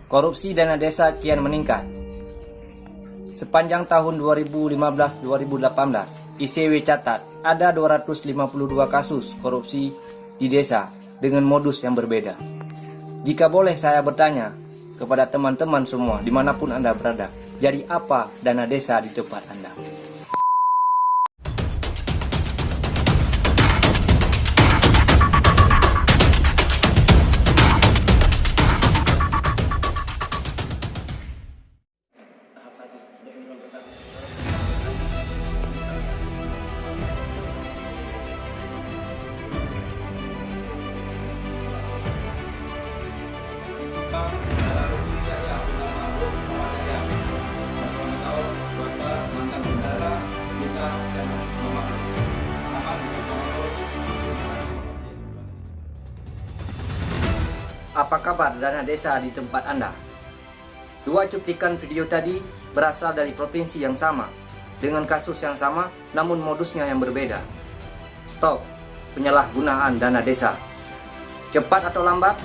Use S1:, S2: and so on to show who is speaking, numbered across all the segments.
S1: Korupsi dana desa kian meningkat. Sepanjang tahun 2015-2018, ICW catat ada 252 kasus korupsi di desa dengan modus yang berbeda. Jika boleh saya bertanya kepada teman-teman semua dimanapun Anda berada, jadi apa dana desa di tempat Anda? Apa kabar dana desa di tempat Anda? Dua cuplikan video tadi berasal dari provinsi yang sama, dengan kasus yang sama namun modusnya yang berbeda. Stop penyalahgunaan dana desa. Cepat atau lambat,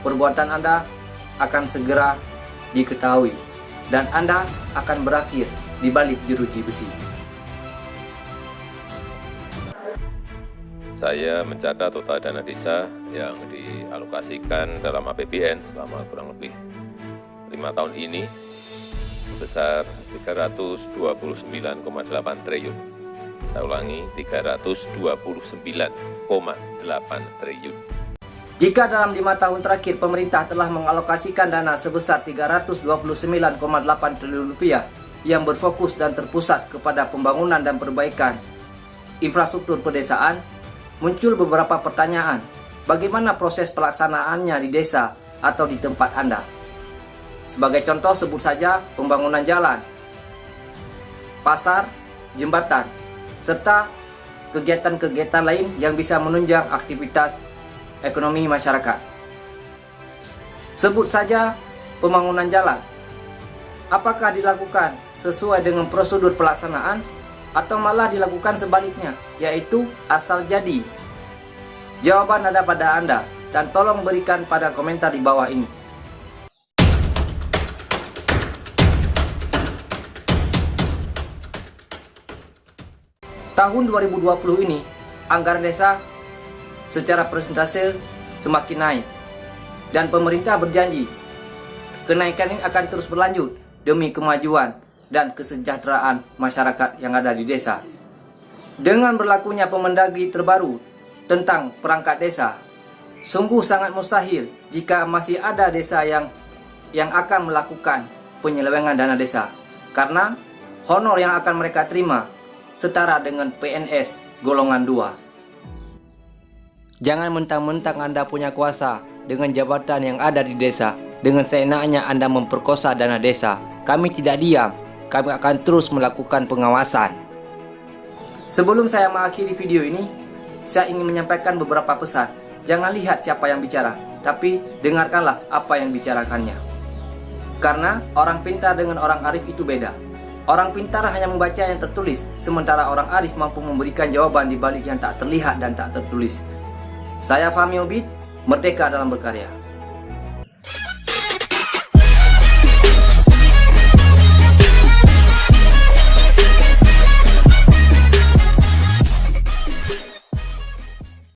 S1: perbuatan Anda akan segera diketahui dan Anda akan berakhir di balik jeruji besi.
S2: Saya mencatat total dana desa yang dialokasikan dalam APBN selama kurang lebih 5 tahun ini sebesar 329,8 triliun. Saya ulangi, 329,8 triliun.
S1: Jika dalam 5 tahun terakhir pemerintah telah mengalokasikan dana sebesar 329,8 triliun rupiah yang berfokus dan terpusat kepada pembangunan dan perbaikan infrastruktur pedesaan, muncul beberapa pertanyaan. Bagaimana proses pelaksanaannya di desa atau di tempat Anda? Sebagai contoh sebut saja pembangunan jalan, pasar, jembatan, serta kegiatan-kegiatan lain yang bisa menunjang aktivitas ekonomi masyarakat. Sebut saja pembangunan jalan. Apakah dilakukan sesuai dengan prosedur pelaksanaan atau malah dilakukan sebaliknya, yaitu asal jadi? Jawaban ada pada Anda dan tolong berikan pada komentar di bawah ini. Tahun 2020 ini, anggaran desa secara persentase semakin naik dan pemerintah berjanji kenaikan ini akan terus berlanjut demi kemajuan dan kesejahteraan masyarakat yang ada di desa. Dengan berlakunya Permendagri terbaru tentang perangkat desa, sungguh sangat mustahil jika masih ada desa yang akan melakukan penyelewengan dana desa, karena honor yang akan mereka terima setara dengan PNS golongan 2. Jangan mentang-mentang Anda punya kuasa dengan jabatan yang ada di desa, dengan seenaknya Anda memperkosa dana desa. Kami tidak diam. Kami akan terus melakukan pengawasan. Sebelum saya mengakhiri video ini, saya ingin menyampaikan beberapa pesan. Jangan lihat siapa yang bicara, tapi dengarkanlah apa yang bicarakannya. Karena orang pintar dengan orang arif itu beda. Orang pintar hanya membaca yang tertulis, sementara orang arif mampu memberikan jawaban di balik yang tak terlihat dan tak tertulis. Saya Fahmi Obid, merdeka dalam berkarya.